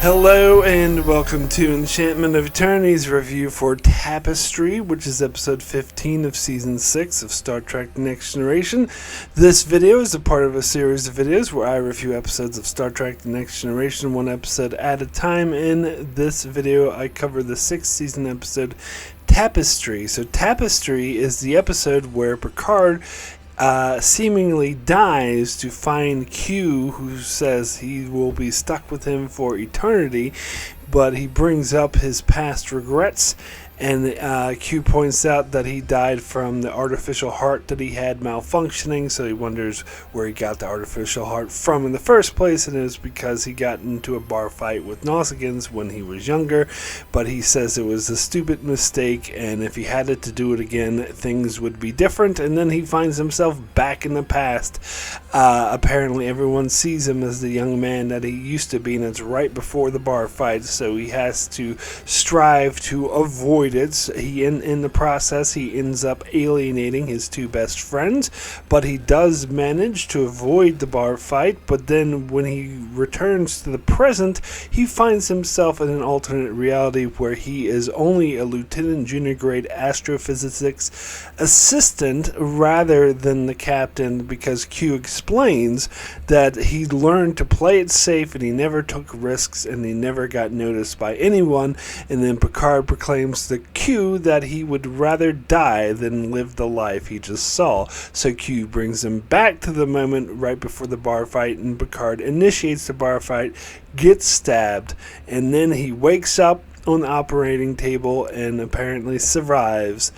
Hello and welcome to Enchantment of Eternity's review for Tapestry, which is episode 15 of season 6 of Star Trek Next Generation. This video is a part of a series of videos where I review episodes of Star Trek The Next Generation one episode at a time. In this video I cover the 6th season episode Tapestry. So Tapestry is the episode where Picard seemingly dies to find Q, who says he will be stuck with him for eternity, but he brings up his past regrets, and Q points out that he died from the artificial heart that he had malfunctioning, so he wonders where he got the artificial heart from in the first place, and it was because he got into a bar fight with Nausicaans when he was younger, but he says it was a stupid mistake, and if he had it to do it again, things would be different, and then he finds himself back in the past. Apparently everyone sees him as the young man that he used to be, and it's right before the bar fight, so he has to strive to avoid it. In the process, he ends up alienating his two best friends, but he does manage to avoid the bar fight. But then when he returns to the present, he finds himself in an alternate reality where he is only a lieutenant junior grade astrophysics assistant rather than the captain, because Q explains that he learned to play it safe and he never took risks and he never got noticed by anyone. And then Picard proclaims to Q that he would rather die than live the life he just saw. So Q brings him back to the moment right before the bar fight, and Picard initiates the bar fight, gets stabbed, and then he wakes up on the operating table and apparently survives.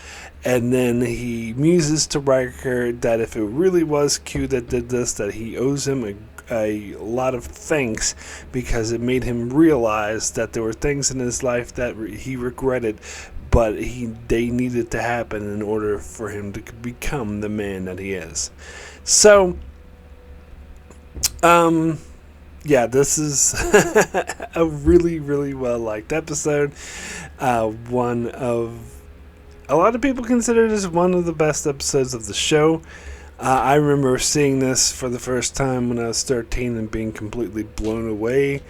And then he muses to Riker that if it really was Q that did this, that he owes him a lot of thanks, because it made him realize that there were things in his life that he regretted, but they needed to happen in order for him to become the man that he is. So, yeah, this is a really, really well-liked episode. One of... A lot of people consider this one of the best episodes of the show. I remember seeing this for the first time when I was 13 and being completely blown away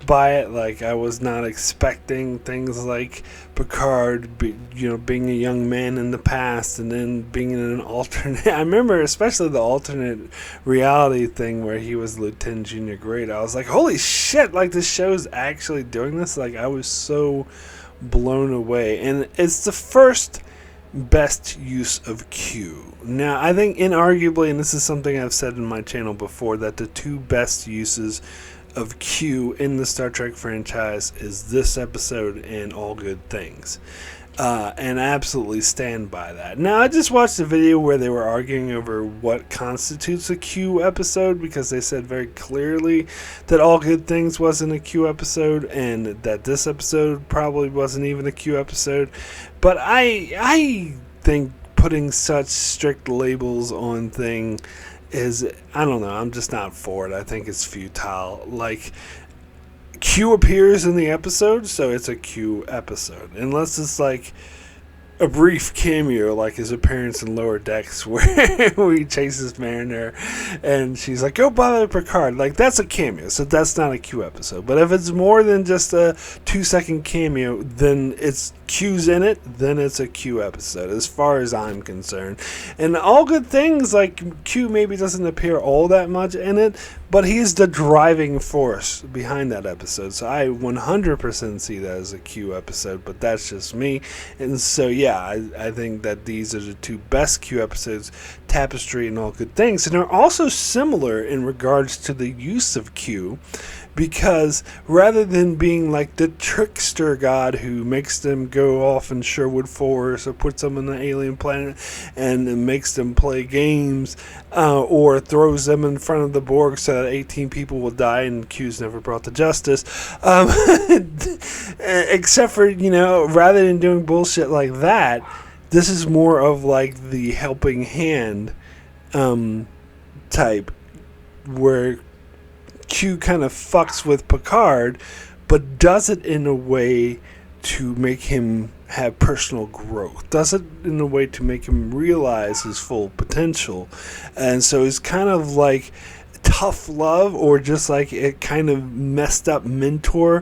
by it. Like, I was not expecting things like Picard, being a young man in the past and then being in an alternate... I remember especially the alternate reality thing where he was Lieutenant Junior Grade. I was like, holy shit, like, this show's actually doing this? Like, I was so blown away. And it's the first best use of Q. Now, I think inarguably, and this is something I've said in my channel before, that the two best uses of Q in the Star Trek franchise is this episode and All Good Things. And I absolutely stand by that. Now, I just watched a video where they were arguing over what constitutes a Q episode, because they said very clearly that All Good Things wasn't a Q episode and that this episode probably wasn't even a Q episode. But I think putting such strict labels on thing is, I don't know, I'm just not for it. I think it's futile. Like, Q appears in the episode, so it's a Q episode. Unless it's like a brief cameo, like his appearance in Lower Decks, where he chases Mariner and she's like, go bother Picard. Like, that's a cameo, so that's not a Q episode. But if it's more than just a 2-second cameo, then it's Q's in it, then it's a Q episode, as far as I'm concerned. And All Good Things, like, Q maybe doesn't appear all that much in it, but he's the driving force behind that episode. So I 100% see that as a Q episode, but that's just me. And so, yeah, I think that these are the two best Q episodes, Tapestry and All Good Things. And they're also similar in regards to the use of Q, because rather than being like the trickster god who makes them go off in Sherwood Forest or puts them on an alien planet and makes them play games, or throws them in front of the Borg so that 18 people will die and Q's never brought to justice, except for, rather than doing bullshit like that, this is more of like the helping hand type, where Q kind of fucks with Picard, but does it in a way to make him have personal growth, does it in a way to make him realize his full potential. And so he's kind of like tough love or just like a kind of messed up mentor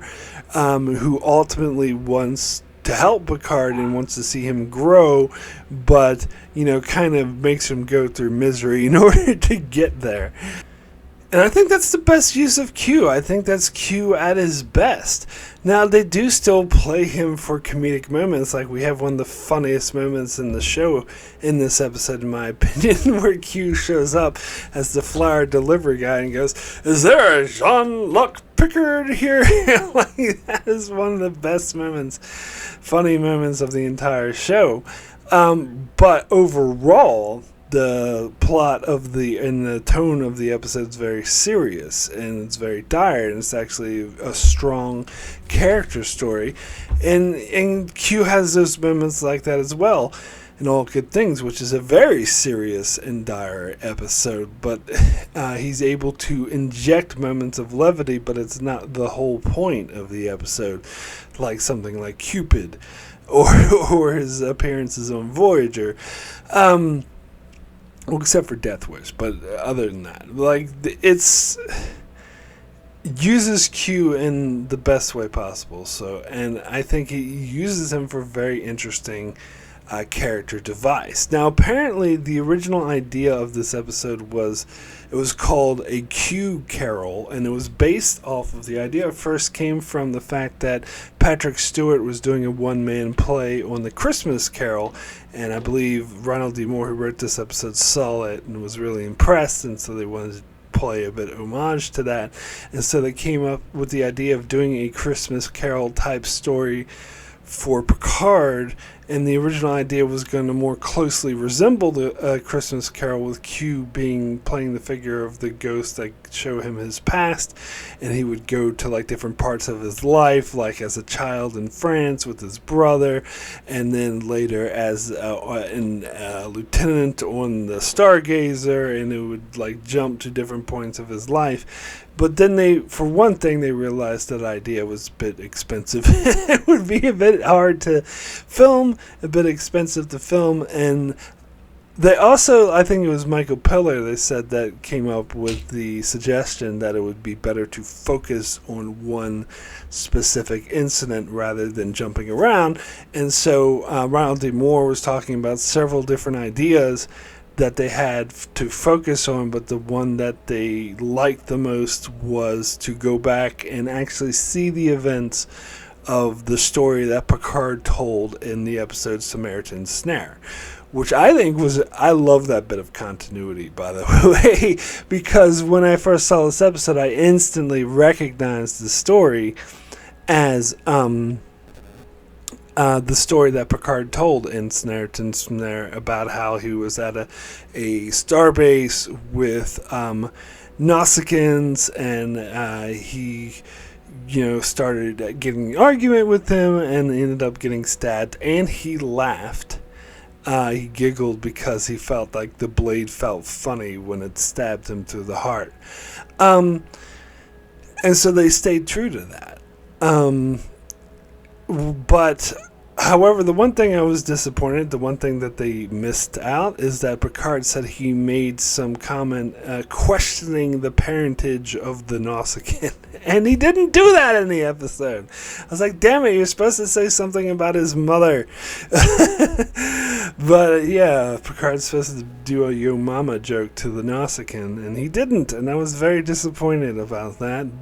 who ultimately wants to help Picard and wants to see him grow, but, kind of makes him go through misery in order to get there. And I think that's the best use of Q. I think that's Q at his best. Now, they do still play him for comedic moments. Like, we have one of the funniest moments in the show in this episode, in my opinion, where Q shows up as the flower delivery guy and goes, "Is there a Jean-Luc Picard here?" Like, that is one of the best moments, funny moments of the entire show. But overall, the plot and the tone of the episode is very serious and it's very dire, and it's actually a strong character story, and Q has those moments like that as well in All Good Things, which is a very serious and dire episode, but he's able to inject moments of levity, but it's not the whole point of the episode, like something like Cupid or his appearances on Voyager. Well, except for Death Wish, but other than that, like, it's uses Q in the best way possible. So, and I think he uses him for very interesting character device. Now, apparently, the original idea of this episode was called a Q Carol, and it was based off of the idea. It first came from the fact that Patrick Stewart was doing a one-man play on the Christmas Carol, and I believe Ronald D. Moore, who wrote this episode, saw it and was really impressed, and so they wanted to play a bit of homage to that, and so they came up with the idea of doing a Christmas Carol type story for Picard, and the original idea was going to more closely resemble the Christmas Carol, with Q playing the figure of the ghost that show him his past, and he would go to like different parts of his life, like as a child in France with his brother, and then later as a lieutenant on the Stargazer, and it would like jump to different points of his life. But then for one thing, they realized that idea was a bit expensive. It would be a bit hard to film, a bit expensive to film, and they also, I think it was Michael Piller, they said, that came up with the suggestion that it would be better to focus on one specific incident rather than jumping around. And so Ronald D. Moore was talking about several different ideas that they had to focus on, but the one that they liked the most was to go back and actually see the events of the story that Picard told in the episode Samaritan's Snare, which I think I love that bit of continuity, by the way, because when I first saw this episode, I instantly recognized the story as the story that Picard told in Samaritan's Snare about how he was at a starbase with Nausicaans, and he started getting an argument with them and ended up getting stabbed, and he laughed. He giggled because he felt like the blade felt funny when it stabbed him through the heart. And so they stayed true to that. But, however, the one thing I was disappointed, the one thing that they missed out, is that Picard said he made some comment questioning the parentage of the Nausicaan. And he didn't do that in the episode. I was like, damn it, you're supposed to say something about his mother. But, yeah, Picard's supposed to do a yo mama joke to the Nausicaan, and he didn't. And I was very disappointed about that.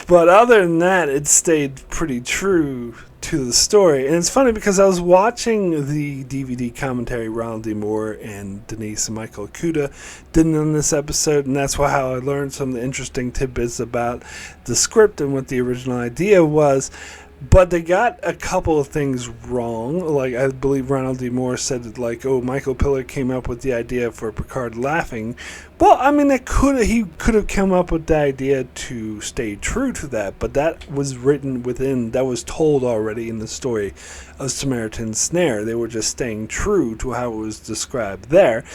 But other than that, it stayed pretty true to the story. And it's funny because I was watching the DVD commentary Ronald D. Moore and Denise and Michael Okuda did on this episode, and that's how I learned some of the interesting tidbits about the script and what the original idea was. But they got a couple of things wrong. Like, I believe Ronald D. Moore said, like, Michael Piller came up with the idea for Picard laughing. Well, I mean, he could have come up with the idea to stay true to that, but that was that was told already in the story of Samaritan's Snare. They were just staying true to how it was described there.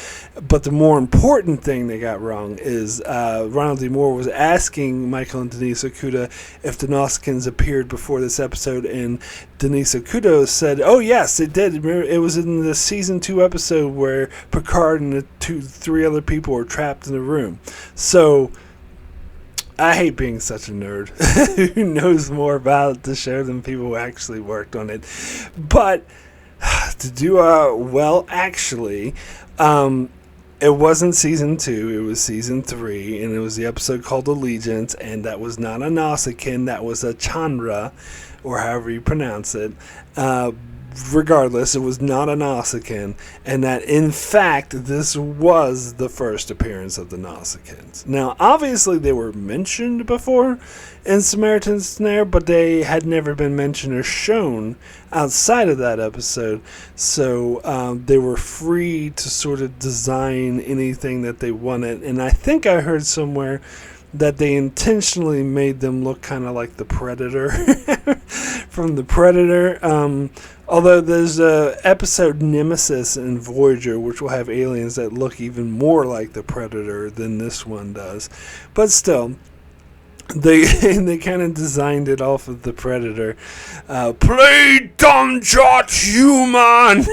But the more important thing they got wrong is Ronald D. Moore was asking Michael and Denise Okuda if the Nausicaans appeared before this episode episode, and Denise Okudo said, "Oh yes, it did. Remember, it was in the season 2 episode where Picard and the three other people were trapped in the room." So I hate being such a nerd who knows more about the show than people who actually worked on it. But to do well, actually, it wasn't season 2, it was season 3, and it was the episode called Allegiance, and that was not a Nausican, that was a Chandra, or however you pronounce it. Regardless, it was not a Nausican, and that in fact this was the first appearance of the Nausicaans. Now, obviously they were mentioned before in Samaritan's Snare, but they had never been mentioned or shown outside of that episode, so they were free to sort of design anything that they wanted. And I think I heard somewhere that they intentionally made them look kind of like the Predator from the Predator. Although there's a episode Nemesis in Voyager, which will have aliens that look even more like the Predator than this one does. But still, they kind of designed it off of the Predator. Play dumb shot, human!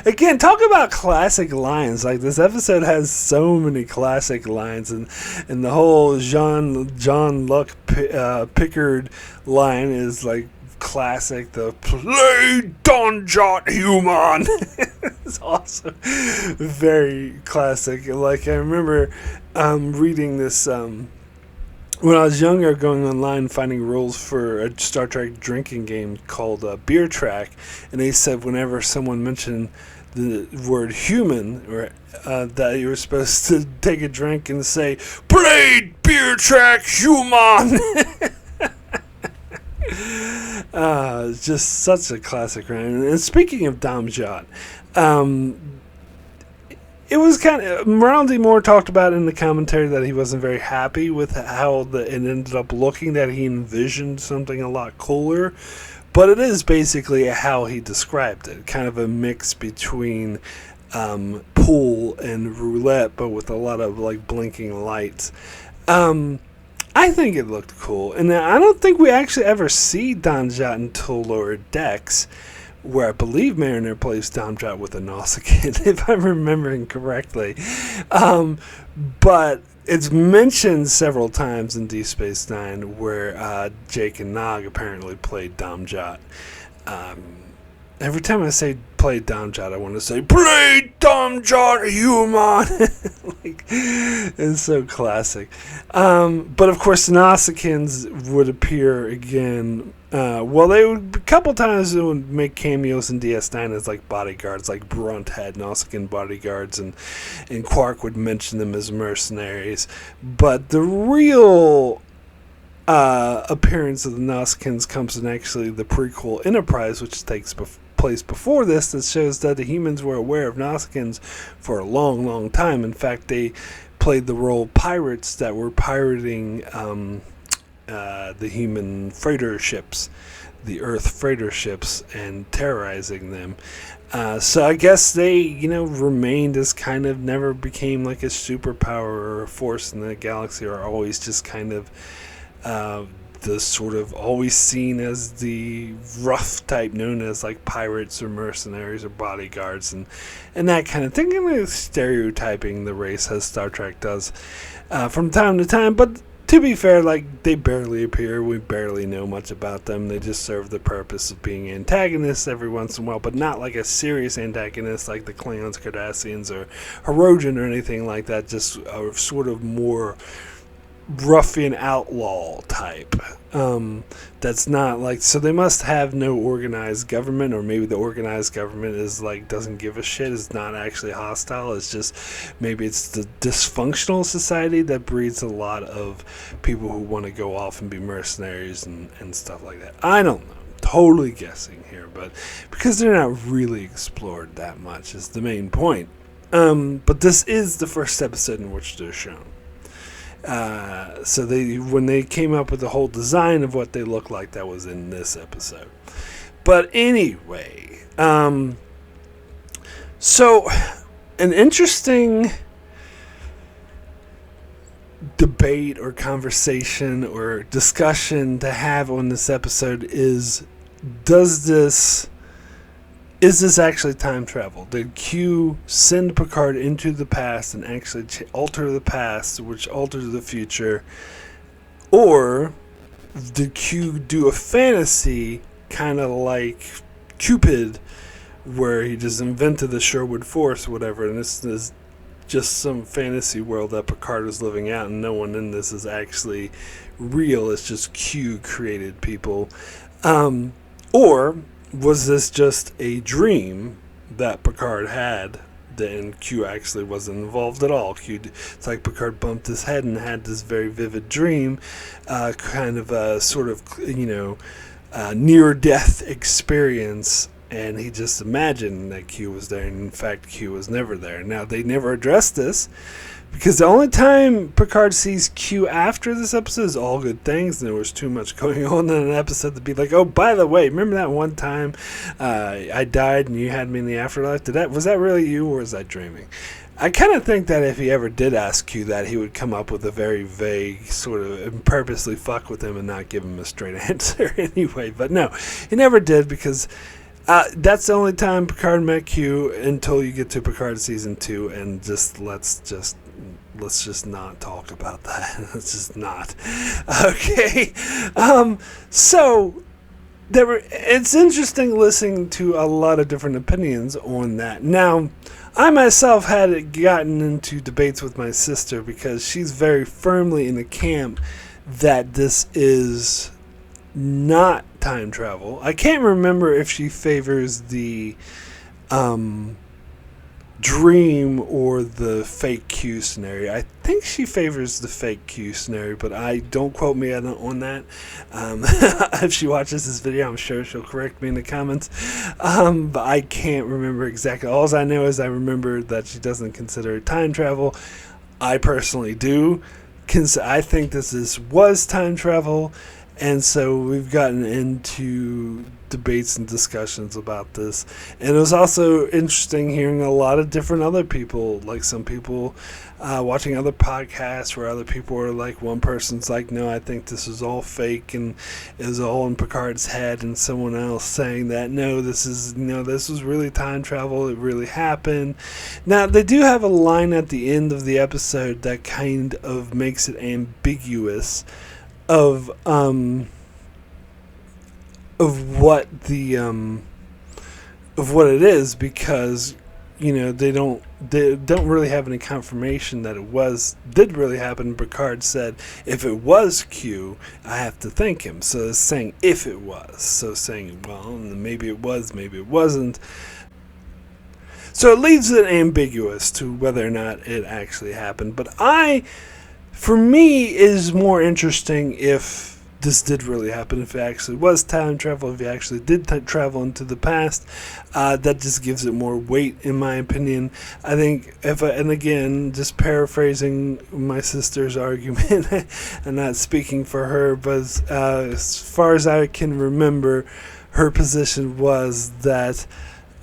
Again, talk about classic lines. Like, this episode has so many classic lines, and the whole Jean-Luc Picard line is like classic. The play Don Jot human. It's also very classic. Like, I remember reading this when I was younger, going online finding rules for a Star Trek drinking game called Beer Track, and they said whenever someone mentioned the word human, or that you were supposed to take a drink and say, "Played Beer Track human." It's just such a classic rhyme. And speaking of Dom Jot, it was kind of, Ronald D. Moore talked about in the commentary that he wasn't very happy with how it ended up looking, that he envisioned something a lot cooler. But it is basically how he described it, kind of a mix between pool and roulette, but with a lot of like blinking lights. I think it looked cool, and I don't think we actually ever see Don Jot until Lower Decks, where I believe Mariner plays Don Jot with a Nausicaan, if I'm remembering correctly. But it's mentioned several times in Deep Space Nine, where Jake and Nog apparently played Dom Jot. Every time I say play Dom Jot, I want to say, play Dom Jot, human! Like, it's so classic. But of course, the Nausicaans would appear again. Well, they would, a couple times they would make cameos in DS9 as like bodyguards, like Brunt had Nausicaan bodyguards, and Quark would mention them as mercenaries. But the real appearance of the Nausicaans comes in actually the prequel Enterprise, which takes place before this, that shows that the humans were aware of Nausicaans for a long, long time. In fact, they played the role of pirates that were pirating the human freighter ships, the Earth freighter ships, and terrorizing them. So I guess they, remained as kind of, never became like a superpower or a force in the galaxy, or always just kind of the sort of always seen as the rough type, known as like pirates or mercenaries or bodyguards, and that kind of thing. Stereotyping the race, as Star Trek does from time to time. But to be fair, like, they barely appear. We barely know much about them. They just serve the purpose of being antagonists every once in a while, but not like a serious antagonist like the Klingons, Cardassians, or Hirogen or anything like that. Just a sort of more ruffian outlaw type. That's not like, so they must have no organized government, or maybe the organized government is like, doesn't give a shit, is not actually hostile. It's just, maybe it's the dysfunctional society that breeds a lot of people who want to go off and be mercenaries and stuff like that. I don't know, totally guessing here, but because they're not really explored that much is the main point. But this is the first episode in which they're shown. So when they came up with the whole design of what they look like, that was in this episode. But anyway, so an interesting debate or conversation or discussion to have on this episode is, is this actually time travel? Did Q send Picard into the past and actually alter the past, which alters the future? Or did Q do a fantasy kind of like Cupid, where he just invented the Sherwood Force or whatever, and this is just some fantasy world that Picard is living out, and no one in this is actually real. It's just Q created people. Or was this just a dream that Picard had, and Q actually wasn't involved at all? It's like Picard bumped his head and had this very vivid dream, kind of a sort of, near-death experience, and he just imagined that Q was there, and in fact Q was never there. Now, they never addressed this, because the only time Picard sees Q after this episode is all good things, and there was too much going on in an episode to be like, oh, by the way, remember that one time I died and you had me in the afterlife? Was that really you, or was that dreaming? I kind of think that if he ever did ask Q that, he would come up with a very vague sort of, and purposely fuck with him and not give him a straight answer anyway. But no, he never did, because that's the only time Picard met Q until you get to Picard season 2, and let's just not talk about that. Let's just not. Okay. So it's interesting listening to a lot of different opinions on that. Now, I myself had gotten into debates with my sister, because she's very firmly in the camp that this is not time travel. I can't remember if she favors the dream or the fake Q scenario. I think she favors the fake Q scenario, but don't quote me on that. If she watches this video, I'm sure she'll correct me in the comments. But I can't remember exactly. All I know is I remember that she doesn't consider it time travel. I personally do. I think this was time travel. And so we've gotten into debates and discussions about this. And it was also interesting hearing a lot of different other people, like some people watching other podcasts where other people were like, one person's like, no, I think this is all fake and is all in Picard's head, and someone else saying that, no, this was really time travel, it really happened. Now, they do have a line at the end of the episode that kind of makes it ambiguous of what it is, because they don't really have any confirmation that it did really happen. Picard said, if it was Q, I have to thank him. So it's saying if it was, so saying, well, maybe it was, maybe it wasn't. So it leaves it ambiguous to whether or not it actually happened. But for me, is more interesting if this did really happen, if it actually was time travel, if he actually did travel into the past. That just gives it more weight, in my opinion. I think, and again, just paraphrasing my sister's argument, and not speaking for her, but as far as I can remember, her position was that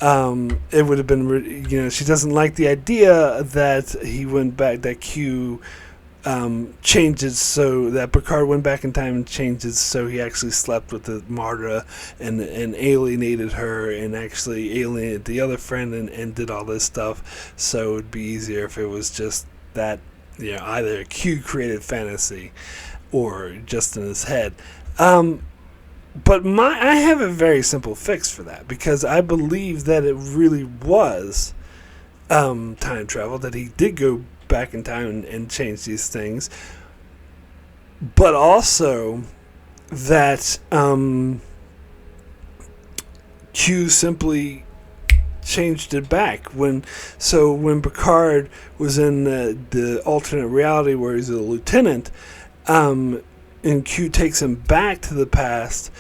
it would have been, she doesn't like the idea that he went back, that Q changed it so that Picard went back in time and changed it so he actually slept with the Marta and alienated her, and actually alienated the other friend, and did all this stuff. So it would be easier if it was just that, either a Q created fantasy or just in his head. But I have a very simple fix for that, because I believe that it really was time travel, that he did go back in time and change these things, but also that Q simply changed it back when Picard was in the alternate reality where he's a lieutenant, and Q takes him back to the past.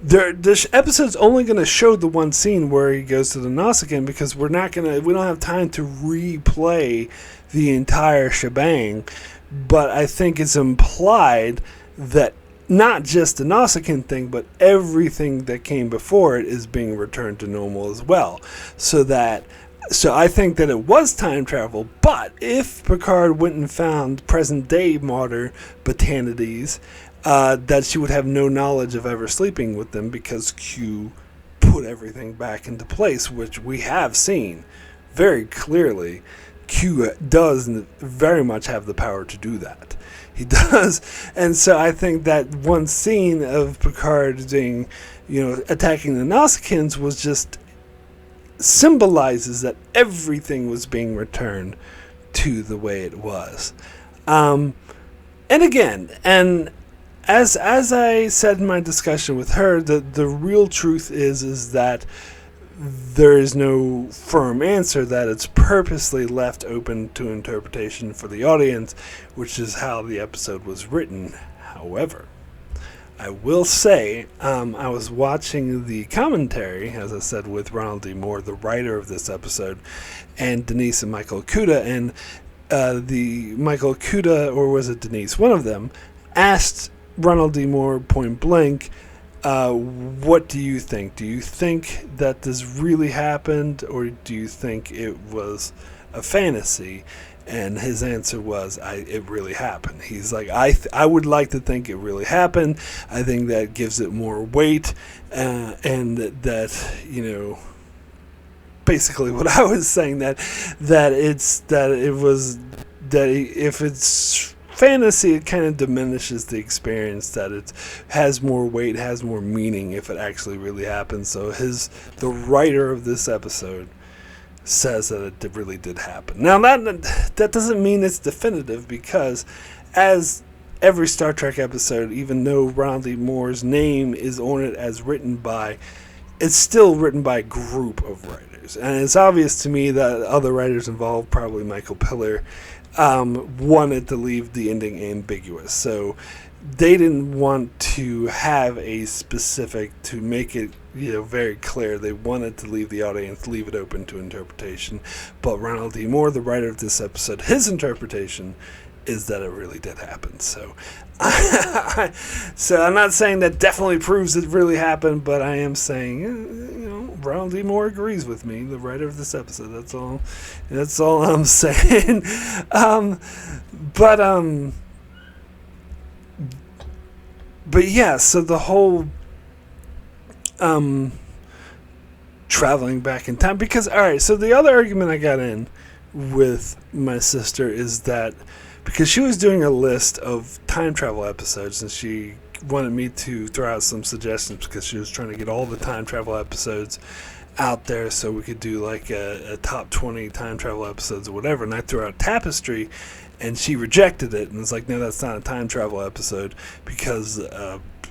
This episode's only going to show the one scene where he goes to the Nausicaans, because we don't have time to replay the entire shebang. But I think it's implied that not just the Nausicaan thing, but everything that came before it is being returned to normal as well. So that So I think that it was time travel, but if Picard went and found present-day Martyr Botanides, that she would have no knowledge of ever sleeping with them because Q put everything back into place, which we have seen very clearly. Q does very much have the power to do that. He does. And so I think that one scene of Picard doing, attacking the Nausicaans was just symbolizes that everything was being returned to the way it was. And again, and as I said in my discussion with her, the real truth is that there is no firm answer, that it's purposely left open to interpretation for the audience, which is how the episode was written. However, I will say, I was watching the commentary, as I said, with Ronald D. Moore, the writer of this episode, and Denise and Michael Okuda, and the Michael Okuda, or was it Denise, one of them, asked Ronald D. Moore point blank, what do you think? Do you think that this really happened, or do you think it was a fantasy? And his answer was, it really happened. He's like, I would like to think it really happened. I think that gives it more weight, and that basically what I was saying, that if it's fantasy, it kind of diminishes the experience, that it has more weight, has more meaning if it actually really happens. So the writer of this episode says that it really did happen. Now that doesn't mean it's definitive, because as every Star Trek episode, even though Ronald D. Moore's name is on it as written by, it's still written by a group of writers. And it's obvious to me that other writers involved, probably Michael Piller, wanted to leave the ending ambiguous. So they didn't want to have a specific, to make it very clear. They wanted to leave the audience, leave it open to interpretation. But Ronald D. Moore, the writer of this episode, his interpretation is that it really did happen. So I'm not saying that definitely proves it really happened, but I am saying, Ronald D. Moore agrees with me, the writer of this episode. That's all I'm saying. But yeah, so the whole traveling back in time, because alright, so the other argument I got in with my sister is that because she was doing a list of time travel episodes, and she wanted me to throw out some suggestions because she was trying to get all the time travel episodes out there so we could do like a top 20 time travel episodes or whatever. And I threw out Tapestry, and she rejected it and was like, no, that's not a time travel episode because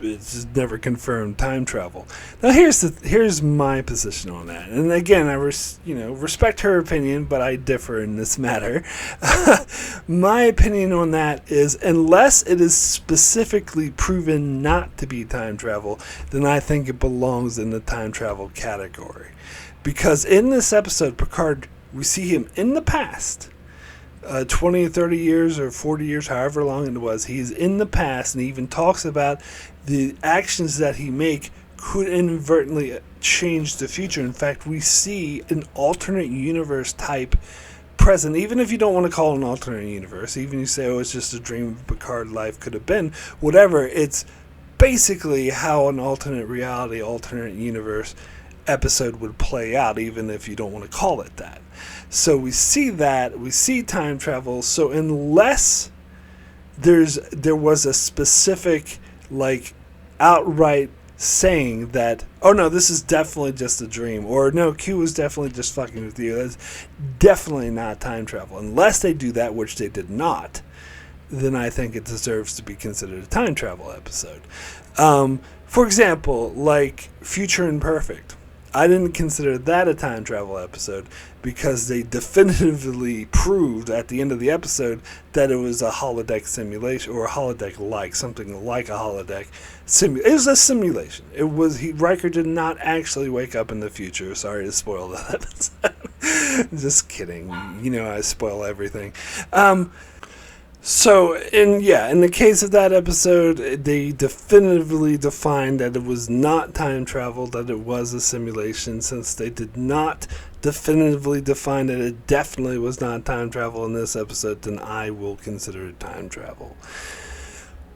it's just never confirmed time travel. Now here's my position on that. And again, I respect her opinion, but I differ in this matter. My opinion on that is, unless it is specifically proven not to be time travel, then I think it belongs in the time travel category. Because in this episode, Picard, we see him in the past, 20 or 30 years or 40 years, however long it was, he's in the past, and he even talks about the actions that he make could inadvertently change the future. In fact, we see an alternate universe type present, even if you don't want to call it an alternate universe, even if you say, it's just a dream of Picard life could have been, whatever, it's basically how an alternate reality, alternate universe episode would play out, even if you don't want to call it that. So we see that, we see time travel. So unless there was a specific, like, outright saying that, oh no, this is definitely just a dream, or no, Q was definitely just fucking with you, that's definitely not time travel. Unless they do that, which they did not, then I think it deserves to be considered a time travel episode. For example, like Future Imperfect. I didn't consider that a time travel episode because they definitively proved at the end of the episode that it was a holodeck simulation, or a holodeck-like, something like a holodeck. It was a simulation. Riker did not actually wake up in the future. Sorry to spoil that episode. Just kidding. I spoil everything. So, in the case of that episode, they definitively defined that it was not time travel, that it was a simulation, since they did not definitively define that it definitely was not time travel in this episode, then I will consider it time travel.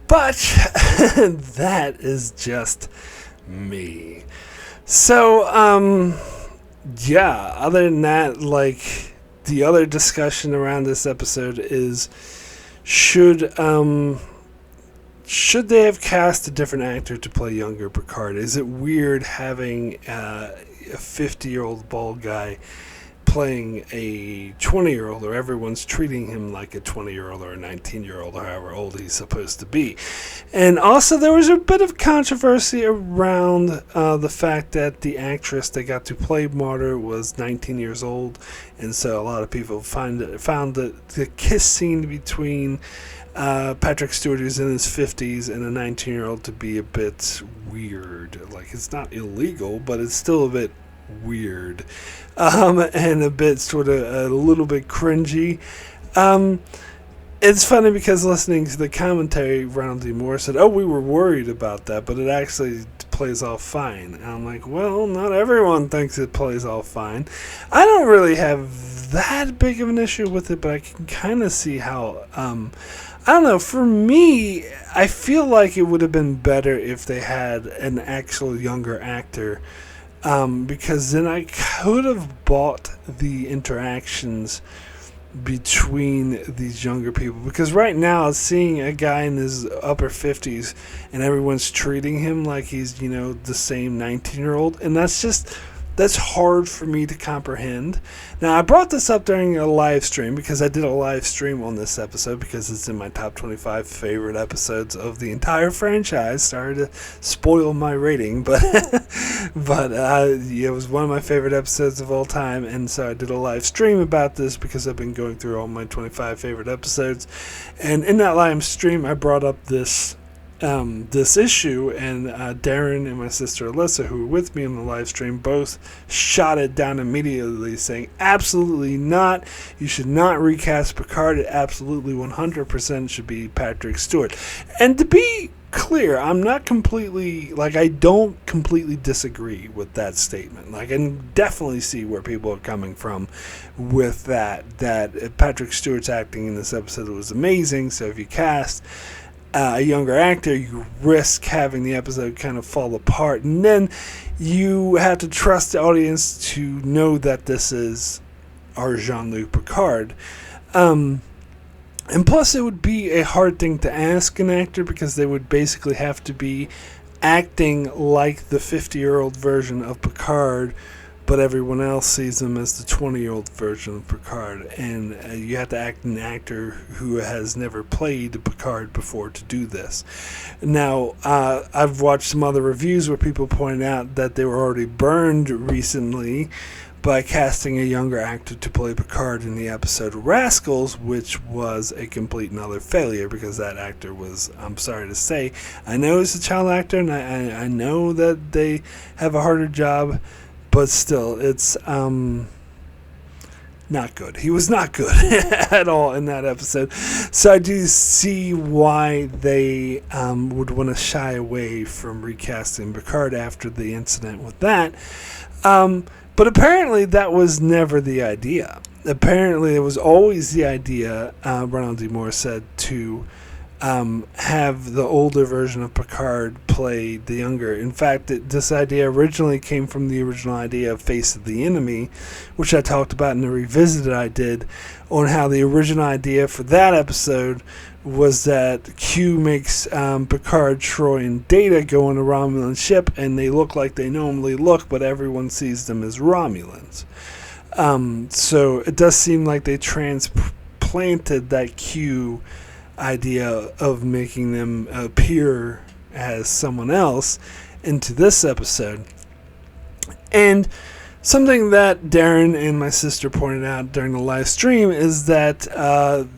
But that is just me. So, yeah, other than that, like, the other discussion around this episode is should they have cast a different actor to play younger Picard? Is it weird having a 50-year-old bald guy playing a 20-year-old, or everyone's treating him like a 20-year-old or a 19-year-old, or however old he's supposed to be? And also, there was a bit of controversy around the fact that the actress that got to play Martyr was 19 years old, and so a lot of people found the kiss scene between Patrick Stewart, who's in his 50s, and a 19-year-old to be a bit weird. Like, it's not illegal, but it's still a bit weird, and a bit sort of a little bit cringy. It's funny because listening to the commentary, Ronald D. Moore said, "Oh, we were worried about that, but it actually plays off fine." And I'm like, well, not everyone thinks it plays off fine. I don't really have that big of an issue with it, but I can kind of see how, I don't know, for me, I feel like it would have been better if they had an actual younger actor, because then I could have bought the interactions between these younger people. Because right now, seeing a guy in his upper 50s and everyone's treating him like he's, the same 19-year-old, and that's hard for me to comprehend. Now, I brought this up during a live stream because I did a live stream on this episode because it's in my top 25 favorite episodes of the entire franchise. Sorry to spoil my rating, but it was one of my favorite episodes of all time, and so I did a live stream about this because I've been going through all my 25 favorite episodes. And in that live stream, I brought up this issue, and Darren and my sister Alyssa, who were with me in the live stream, both shot it down immediately, saying absolutely not, you should not recast Picard, it absolutely 100% should be Patrick Stewart. And to be clear, I don't completely disagree with that statement. Like, I can definitely see where people are coming from with that Patrick Stewart's acting in this episode was amazing, so if you cast a younger actor, you risk having the episode kind of fall apart, and then you have to trust the audience to know that this is our Jean-Luc Picard. And plus, it would be a hard thing to ask an actor because they would basically have to be acting like the 50-year-old version of Picard, but everyone else sees them as the 20-year-old version of Picard, and you have to act an actor who has never played Picard before to do this. Now, I've watched some other reviews where people point out that they were already burned recently by casting a younger actor to play Picard in the episode Rascals, which was a complete and utter failure because that actor was, I'm sorry to say, I know he's a child actor, and I know that they have a harder job, but still, it's not good. He was not good at all in that episode. So I do see why they would want to shy away from recasting Picard after the incident with that. But apparently that was never the idea. Apparently it was always the idea, Ronald D. Moore said, to have the older version of Picard play the younger. In fact, this idea originally came from the original idea of Face of the Enemy, which I talked about in the revisited I did, on how the original idea for that episode was that Q makes Picard, Troy, and Data go on a Romulan ship, and they look like they normally look, but everyone sees them as Romulans. So it does seem like they transplanted that Q idea of making them appear as someone else into this episode. And something that Darren and my sister pointed out during the live stream is that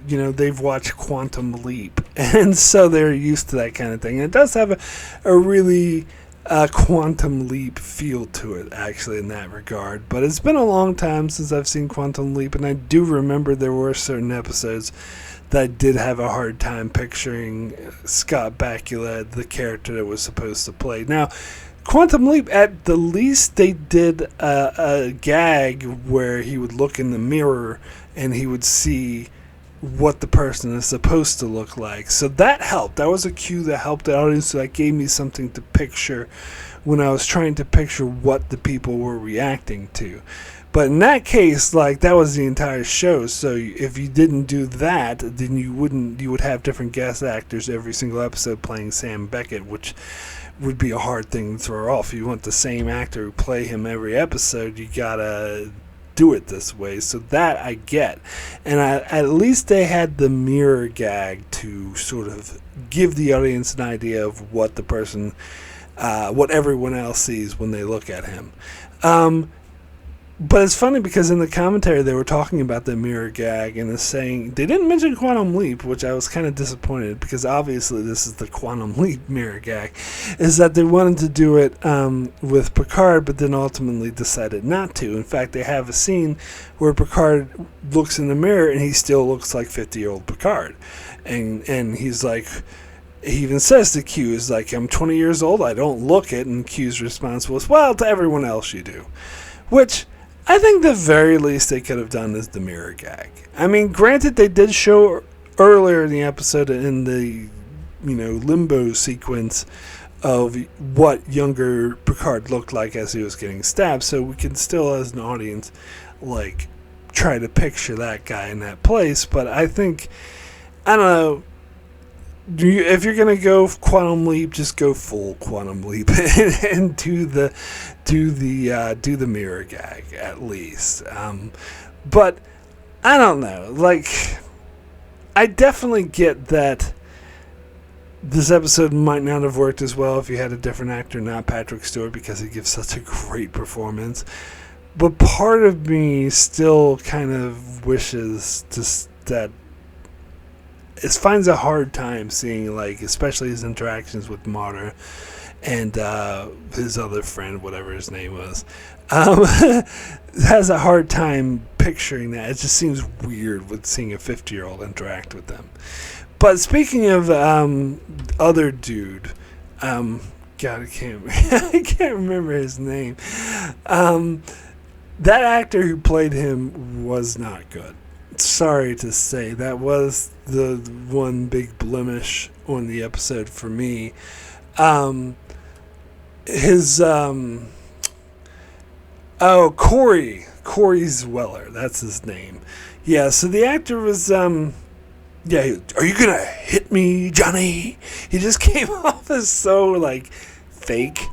they've watched Quantum Leap, and so they're used to that kind of thing. And it does have a really Quantum Leap feel to it, actually, in that regard. But it's been a long time since I've seen Quantum Leap, and I do remember there were certain episodes that I did have a hard time picturing Scott Bakula, the character that was supposed to play. Now, Quantum Leap, at the least, they did a gag where he would look in the mirror and he would see what the person is supposed to look like. So that helped. That was a cue that helped the audience. So that gave me something to picture when I was trying to picture what the people were reacting to. But in that case, like, that was the entire show. So if you didn't do that, then you would have different guest actors every single episode playing Sam Beckett, which would be a hard thing to throw off. If you want the same actor to play him every episode, you gotta do it this way. So that I get. And at least they had the mirror gag to sort of give the audience an idea of what the person, what everyone else sees when they look at him. But it's funny because in the commentary they were talking about the mirror gag and it's saying they didn't mention Quantum Leap, which I was kind of disappointed because obviously this is the Quantum Leap mirror gag, is that they wanted to do it with Picard but then ultimately decided not to. In fact, they have a scene where Picard looks in the mirror and he still looks like 50-year-old Picard. And he's like, he even says to Q, is like, I'm 20 years old, I don't look it. And Q's response was, well, to everyone else you do. Which I think the very least they could have done is the mirror gag. I mean, granted, they did show earlier in the episode in the, limbo sequence of what younger Picard looked like as he was getting stabbed, so we can still, as an audience, like, try to picture that guy in that place. But I think, I don't know, if you're gonna go Quantum Leap, just go full Quantum Leap and do the mirror gag at least. But I don't know. Like, I definitely get that this episode might not have worked as well if you had a different actor, not Patrick Stewart, because he gives such a great performance. But part of me still kind of wishes that it finds a hard time seeing, like, especially his interactions with Marta and his other friend, whatever his name was, has a hard time picturing that. It just seems weird with seeing a 50-year-old interact with them. But speaking of other dude, God, I can't remember his name. That actor who played him was not good. Sorry to say, that was the one big blemish on the episode for me. Corey Zweller, that's his name. Yeah, so the actor was, are you gonna hit me, Johnny? He just came off as so, like, fake,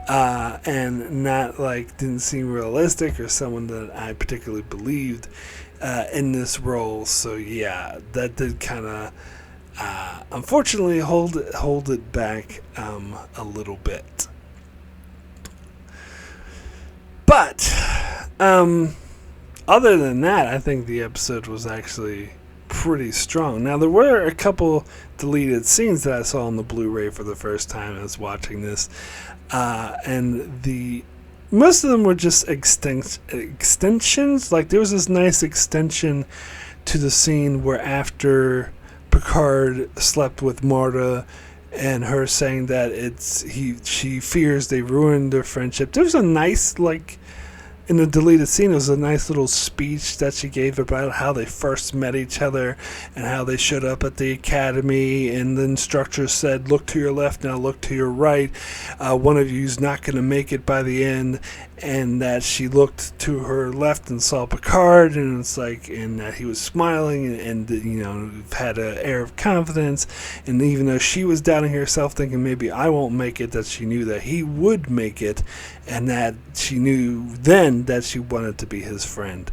and not, like, didn't seem realistic or someone that I particularly believed in this role. So yeah, that did kind of unfortunately hold it back a little bit. But other than that, I think the episode was actually pretty strong. Now, there were a couple deleted scenes that I saw on the Blu-ray for the first time I was watching this, and most of them were just extensions. Like, there was this nice extension to the scene where after Picard slept with Marta and her saying that she fears they ruined their friendship. There was a nice, like, in the deleted scene, there was a nice little speech that she gave about how they first met each other and how they showed up at the academy, and the instructor said, look to your left, now look to your right. One of you's not going to make it by the end. And that she looked to her left and saw Picard, and it's like, and that he was smiling and had an air of confidence. And even though she was doubting herself, thinking maybe I won't make it, that she knew that he would make it, and that she knew then that she wanted to be his friend.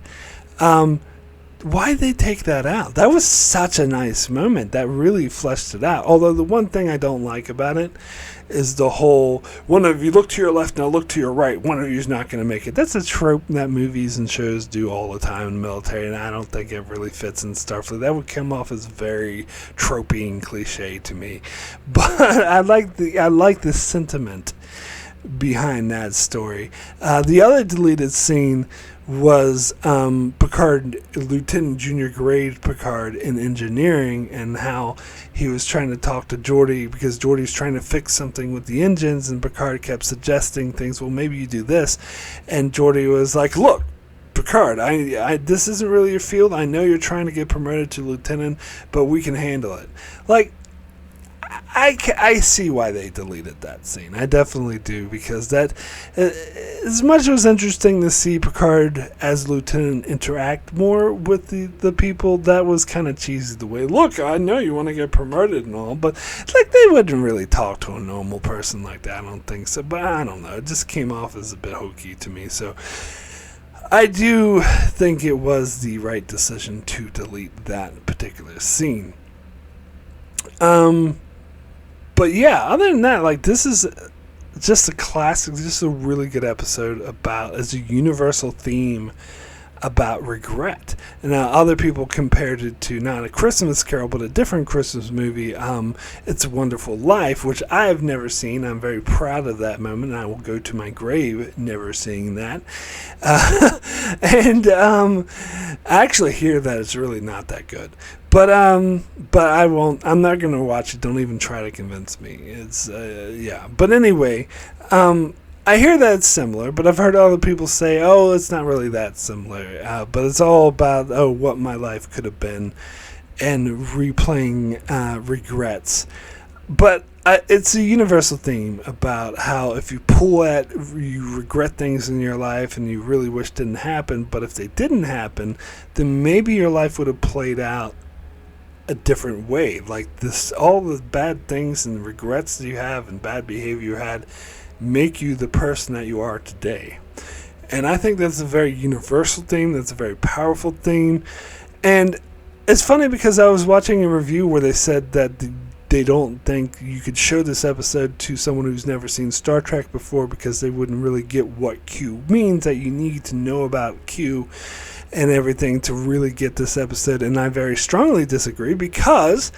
Why'd they take that out? That was such a nice moment. That really fleshed it out. Although the one thing I don't like about it is the whole, one of you look to your left, now look to your right, one of you's not going to make it. That's a trope that movies and shows do all the time in the military, and I don't think it really fits in Starfleet. That would come off as very tropey and cliche to me. But I like the sentiment behind that story. The other deleted scene was Picard, Lieutenant Junior Grade Picard in engineering, and how he was trying to talk to Geordi because Geordi's trying to fix something with the engines, and Picard kept suggesting things. Well, maybe you do this, and Geordi was like, "Look, Picard, I this isn't really your field. I know you're trying to get promoted to lieutenant, but we can handle it." Like, I see why they deleted that scene. I definitely do, because that, as much as it was interesting to see Picard as lieutenant interact more with the people, that was kind of cheesy the way. Look, I know you want to get promoted and all, but like they wouldn't really talk to a normal person like that. I don't think so, but I don't know. It just came off as a bit hokey to me. So I do think it was the right decision to delete that particular scene. But yeah, other than that, like, this is just a classic, just a really good episode about, as a universal theme, about regret. And now other people compared it to not A Christmas Carol, but a different Christmas movie, It's a Wonderful Life, which I have never seen. I'm very proud of that moment, and I will go to my grave never seeing that. And I actually hear that it's really not that good. But I won't. I'm not gonna watch it. Don't even try to convince me. It's yeah. But anyway, I hear that it's similar, but I've heard other people say, "Oh, it's not really that similar." But it's all about what my life could have been, and replaying regrets. But it's a universal theme about how if you you regret things in your life and you really wish didn't happen, but if they didn't happen, then maybe your life would have played out a different way. Like this, all the bad things and regrets that you have and bad behavior you had make you the person that you are today. And I think that's a very universal theme. That's a very powerful theme. And it's funny because I was watching a review where they said that they don't think you could show this episode to someone who's never seen Star Trek before because they wouldn't really get what Q means, that you need to know about Q and everything to really get this episode. And I very strongly disagree, because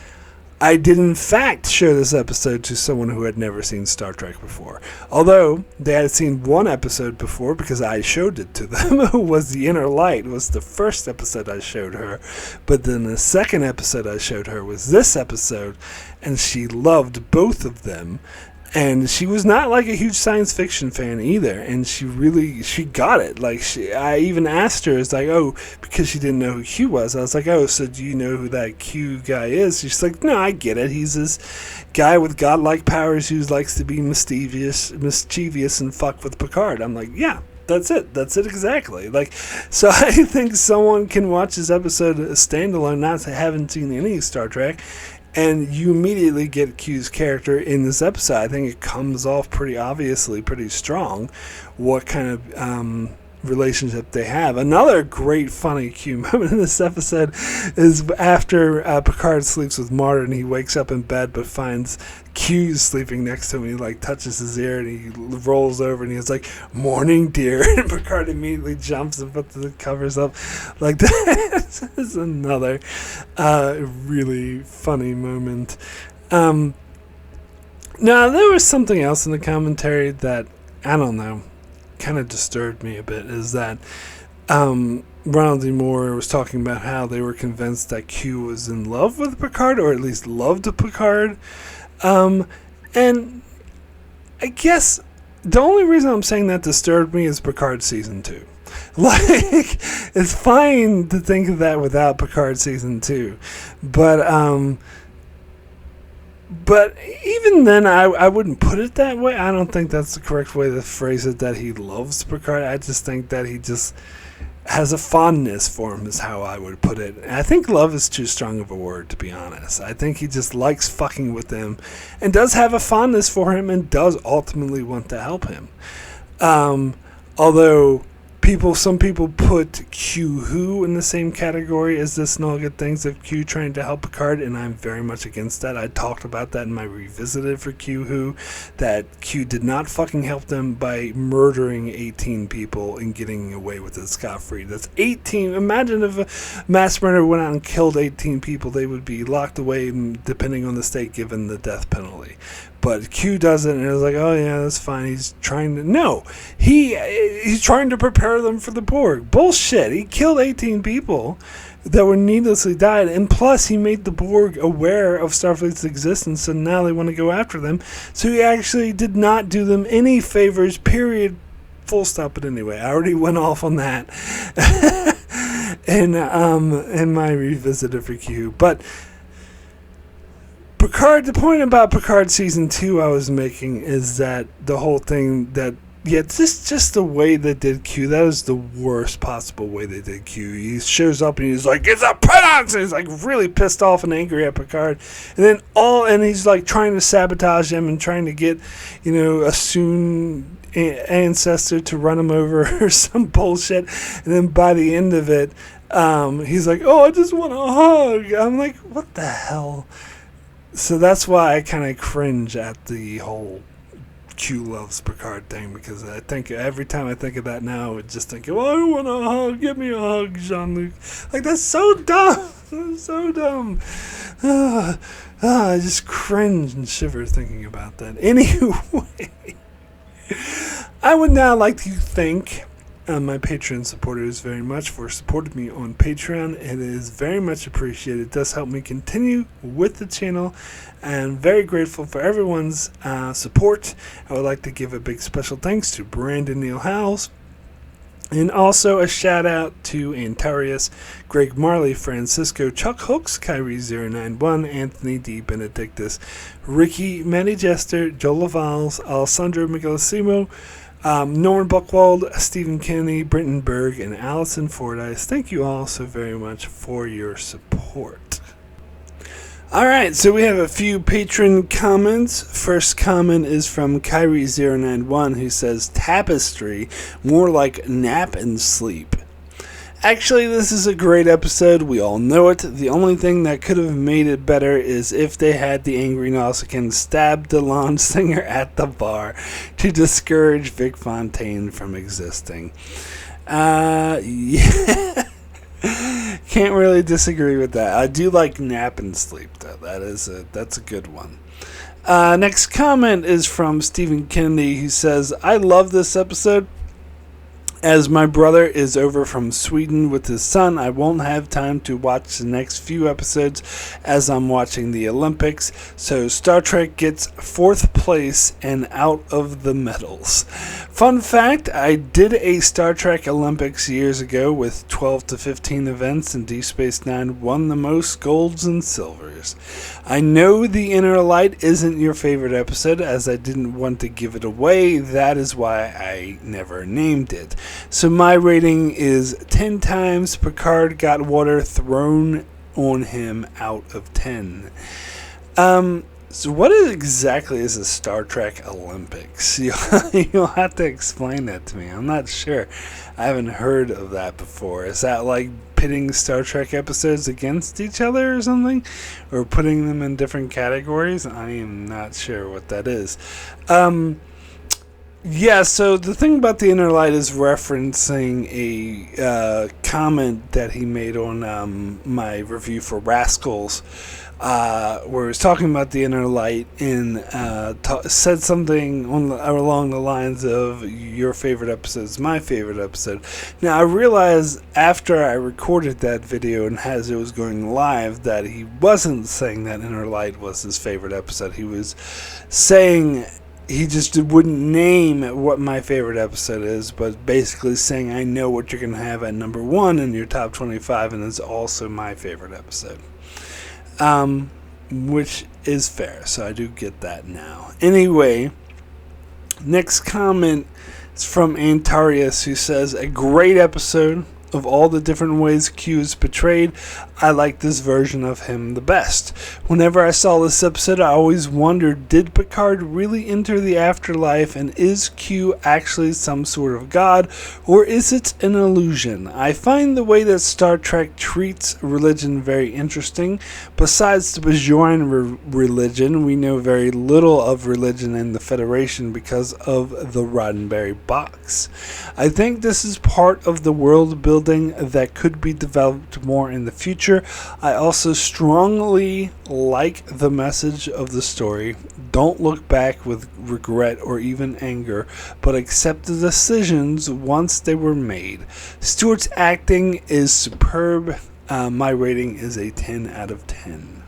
I did in fact show this episode to someone who had never seen Star Trek before. Although they had seen one episode before, because I showed it to them, was The Inner Light, was the first episode I showed her. But then the second episode I showed her was this episode, and she loved both of them. And she was not like a huge science fiction fan either, and she got it. Like, I even asked her, it's like, oh, because she didn't know who Q was. I was like, oh, so do you know who that Q guy is? She's like, no, I get it. He's this guy with godlike powers who likes to be mischievous and fuck with Picard. I'm like, yeah. That's it exactly. Like, so I think someone can watch this episode standalone, not to haven't seen any Star Trek, and you immediately get Q's character in this episode. I think it comes off pretty obviously, pretty strong, what kind of relationship they have. Another great funny Q moment in this episode is after Picard sleeps with Marta, and he wakes up in bed but finds Q sleeping next to him. He like touches his ear and he rolls over and he's like, "Morning, dear," and Picard immediately jumps and puts the covers up. Like, that is another really funny moment. Now there was something else in the commentary that, I don't know, kind of disturbed me a bit, is that Ronald D. Moore was talking about how they were convinced that Q was in love with Picard, or at least loved Picard. And I guess the only reason I'm saying that disturbed me is Picard Season 2. Like, it's fine to think of that without Picard Season 2. But even then, I wouldn't put it that way. I don't think that's the correct way to phrase it, that he loves Picard. I just think that he just has a fondness for him, is how I would put it. And I think love is too strong of a word, to be honest. I think he just likes fucking with him and does have a fondness for him and does ultimately want to help him. Although some people put Q Who in the same category as this nugget things of Q trying to help Picard, and I'm very much against that. I talked about that in my Revisited for Q Who, that Q did not fucking help them by murdering 18 people and getting away with it scot-free. That's 18. Imagine if a mass murderer went out and killed 18 people, they would be locked away, depending on the state, given the death penalty. But Q does it, and it's like, oh yeah, that's fine. He's trying to... No! He's trying to prepare them for the Borg. Bullshit! He killed 18 people that were needlessly died, and plus he made the Borg aware of Starfleet's existence, and now they want to go after them. So he actually did not do them any favors, period, full stop. But anyway, I already went off on that in my revisited for Q. But Picard, the point about Picard Season 2 I was making is that the whole thing that, yeah, just the way they did Q, that is the worst possible way they did Q. He shows up and he's like, it's a put-on! So he's like really pissed off and angry at Picard. And he's like trying to sabotage him and trying to get, a soon ancestor to run him over or some bullshit. And then by the end of it, he's like, oh, I just want a hug. I'm like, what the hell? So that's why I kind of cringe at the whole Q loves Picard thing, because I think every time I think of that now, I would just think, well, I want a hug. Give me a hug, Jean-Luc. Like, that's so dumb. That's so dumb. I just cringe and shiver thinking about that. Anyway, I would now like to thank my Patreon supporters very much for supporting me on Patreon. It is very much appreciated. It does help me continue with the channel, and very grateful for everyone's support. I would like to give a big special thanks to Brandon Neal Howells, and also a shout out to Antarius, Greg Marley, Francisco, Chuck Hooks, Kyrie091, Anthony D. Benedictus, Ricky Manny Jester, Joe Lavals, Alessandro Michelissimo, Norman Buchwald, Stephen Kennedy, Brenton Berg, and Allison Fordyce. Thank you all so very much for your support. Alright, so we have a few patron comments. First comment is from Kyrie091, who says, Tapestry, more like nap and sleep. Actually, this is a great episode. We all know it. The only thing that could have made it better is if they had the angry Nausicaans stab the lounge singer at the bar to discourage Vic Fontaine from existing. Yeah. Can't really disagree with that. I do like nap and sleep, though. That's a good one. Next comment is from Stephen Kennedy, who says, I love this episode. As my brother is over from Sweden with his son, I won't have time to watch the next few episodes as I'm watching the Olympics, so Star Trek gets 4th place and out of the medals. Fun fact, I did a Star Trek Olympics years ago with 12 to 15 events, and Deep Space Nine won the most golds and silvers. I know The Inner Light isn't your favorite episode, as I didn't want to give it away. That is why I never named it. So my rating is 10 times Picard got water thrown on him out of 10. So what exactly is a Star Trek Olympics? You'll have to explain that to me. I'm not sure. I haven't heard of that before. Is that like pitting Star Trek episodes against each other or something? Or putting them in different categories? I am not sure what that is. Yeah, so the thing about The Inner Light is referencing a comment that he made on my review for Rascals, where he was talking about The Inner Light and said something along the lines of, your favorite episode is my favorite episode. Now, I realized after I recorded that video and as it was going live that he wasn't saying that Inner Light was his favorite episode. He was saying... He just wouldn't name what my favorite episode is, but basically saying, I know what you're going to have at number 1 in your top 25, and it's also my favorite episode. Which is fair, so I do get that now. Anyway, next comment is from Antarius, who says, a great episode. Of all the different ways Q is portrayed, I like this version of him the best. Whenever I saw this episode, I always wondered, did Picard really enter the afterlife, and is Q actually some sort of god, or is it an illusion? I find the way that Star Trek treats religion very interesting. Besides the Bajoran religion, we know very little of religion in the Federation because of the Roddenberry box. I think this is part of the world building that could be developed more in the future. I also strongly like the message of the story. don't look back with regret or even anger, but accept the decisions once they were made. Stewart's acting is superb. My rating is a 10 out of 10.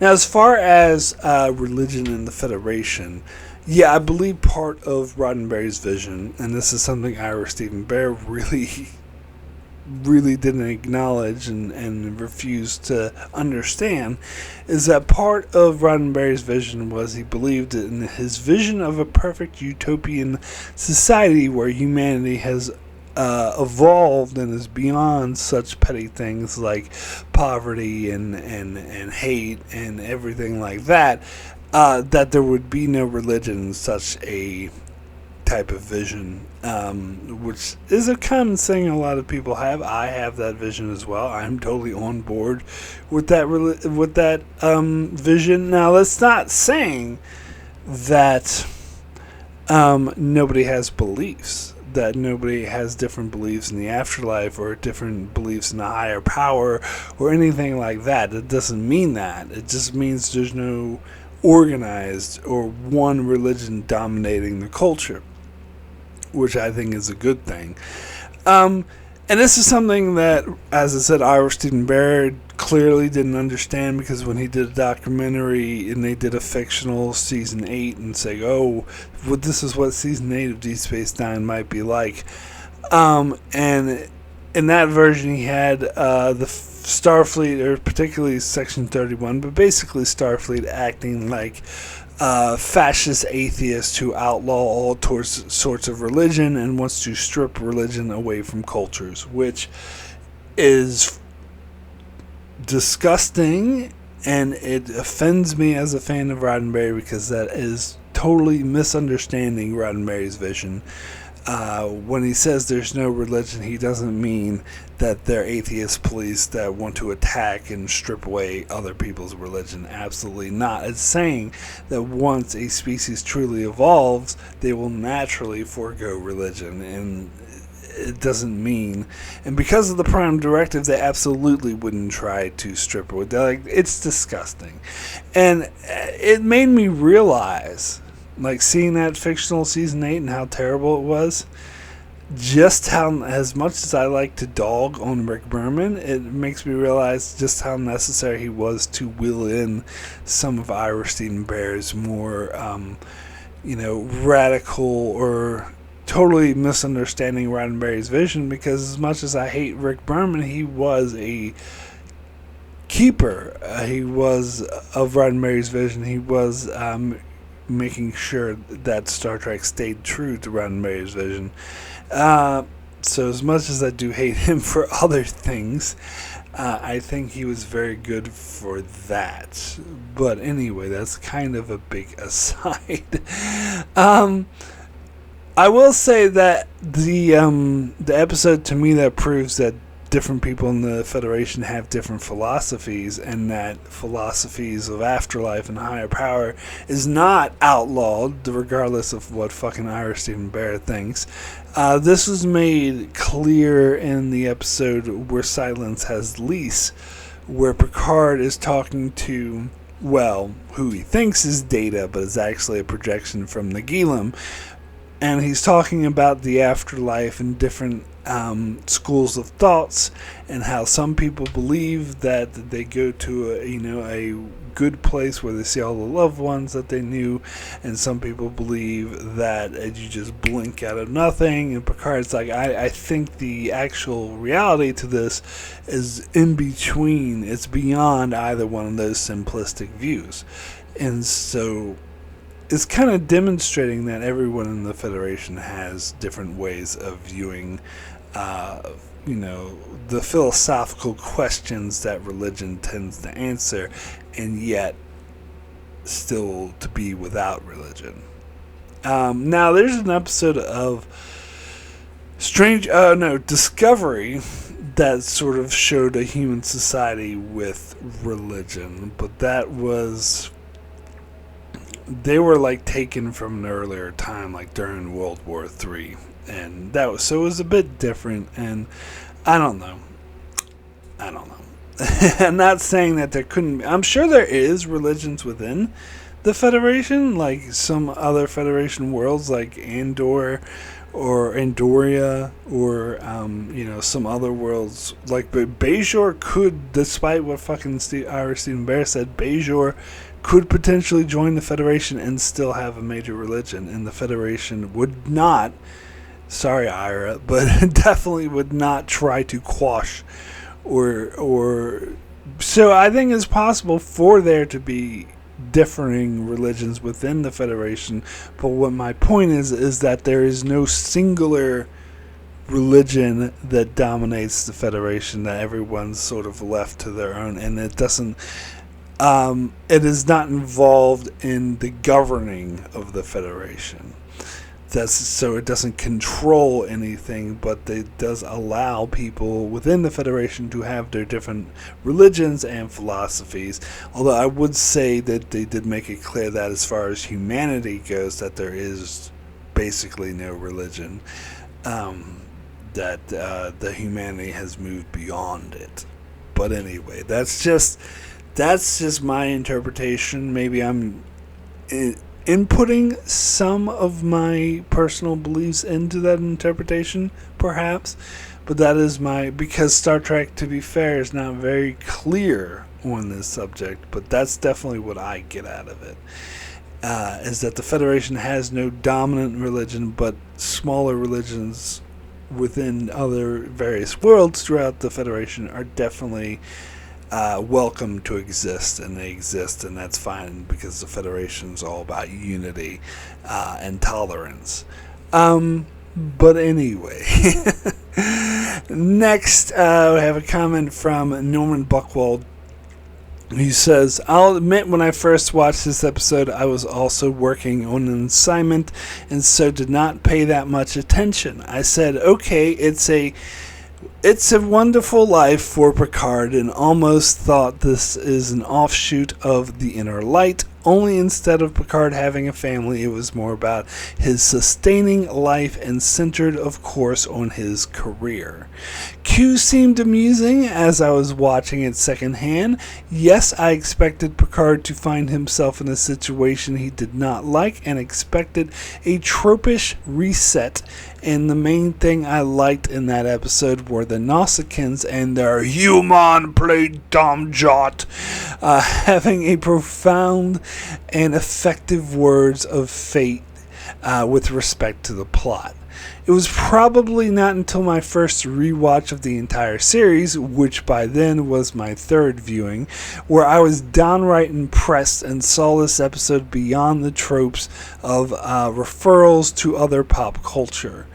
Now, as far as religion in the Federation, yeah, I believe part of Roddenberry's vision, and this is something Ira Stephen Bear really didn't acknowledge and refused to understand, is that part of Roddenberry's vision was he believed in his vision of a perfect utopian society where humanity has evolved and is beyond such petty things like poverty and hate and everything like that, that there would be no religion in such a type of vision, which is a common thing a lot of people have. I have that vision as well. I'm totally on board with that vision. Now, that's not saying that nobody has beliefs, that nobody has different beliefs in the afterlife or different beliefs in a higher power or anything like that. It doesn't mean that. It just means there's no organized or one religion dominating the culture, which I think is a good thing. And this is something that, as I said, Ira Stephen Bear clearly didn't understand, because when he did a documentary and they did a fictional season 8 and say, oh, well, this is what season 8 of Deep Space Nine might be like. And in that version, he had the Starfleet, or particularly Section 31, but basically Starfleet acting like fascist atheists who outlaw all sorts of religion and wants to strip religion away from cultures, which is disgusting, and it offends me as a fan of Roddenberry, because that is totally misunderstanding Roddenberry's vision. When he says there's no religion, he doesn't mean that they're atheist police that want to attack and strip away other people's religion. Absolutely not. It's saying that once a species truly evolves, they will naturally forego religion, and it doesn't mean, and because of the Prime Directive, they absolutely wouldn't try to strip away. It's disgusting, and it made me realize, like, seeing that fictional season 8 and how terrible it was, just how, as much as I like to dog on Rick Berman, it makes me realize just how necessary he was to wheel in some of Ira Stephen Bear's more, radical or totally misunderstanding Roddenberry's vision, because as much as I hate Rick Berman, he was a keeper. He was of Roddenberry's vision. He was making sure that Star Trek stayed true to Roddenberry's vision. So as much as I do hate him for other things, I think he was very good for that. But anyway, that's kind of a big aside. I will say that the episode to me that proves that different people in the Federation have different philosophies, and that philosophies of afterlife and higher power is not outlawed, regardless of what fucking Ira Stephen Bear thinks. This was made clear in the episode Where Silence Has Lease, where Picard is talking to, well, who he thinks is Data, but is actually a projection from Nagilum. And he's talking about the afterlife and different schools of thoughts, and how some people believe that they go to a good place where they see all the loved ones that they knew, and some people believe that you just blink out of nothing. And Picard's like, I think the actual reality to this is in between. It's beyond either one of those simplistic views. And so it's kind of demonstrating that everyone in the Federation has different ways of viewing, the philosophical questions that religion tends to answer, and yet still to be without religion. Now, there's an episode of Discovery that sort of showed a human society with religion, but that was, they were like taken from an earlier time, like during World War III, and that was, so it was a bit different. And I don't know. I'm not saying that there couldn't be, I'm sure there is religions within the Federation, like some other Federation worlds, like Andor or Andoria, or some other worlds. Like, but Bajor could, despite what fucking Ira Stephen Bear said, Bajor could potentially join the Federation and still have a major religion, and the Federation would not. Sorry, Ira, but definitely would not try to quash or. So I think it's possible for there to be differing religions within the Federation, but what my point is that there is no singular religion that dominates the Federation, that everyone's sort of left to their own, and it doesn't it is not involved in the governing of the Federation. So it doesn't control anything, but it does allow people within the Federation to have their different religions and philosophies. Although I would say that they did make it clear that as far as humanity goes, that there is basically no religion. That the humanity has moved beyond it. But anyway, that's just my interpretation. Maybe I'm inputting some of my personal beliefs into that interpretation, perhaps, but that is because Star Trek, to be fair, is not very clear on this subject, but that's definitely what I get out of it, is that the Federation has no dominant religion, but smaller religions within other various worlds throughout the Federation are definitely welcome to exist, and they exist, and that's fine because the Federation's all about unity and tolerance. But anyway, next we have a comment from Norman Buckwald. He says, I'll admit when I first watched this episode, I was also working on an assignment and so did not pay that much attention. I said, okay, it's a wonderful life for Picard, and almost thought this is an offshoot of The Inner Light, only instead of Picard having a family, it was more about his sustaining life and centered, of course, on his career. Q seemed amusing as I was watching it secondhand. Yes, I expected Picard to find himself in a situation he did not like and expected a tropish reset, and the main thing I liked in that episode were the Nausicaans and their human played dumb jot, having a profound and effective words of fate with respect to the plot. It was probably not until my first rewatch of the entire series, which by then was my third viewing, where I was downright impressed and saw this episode beyond the tropes of referrals to other pop culture.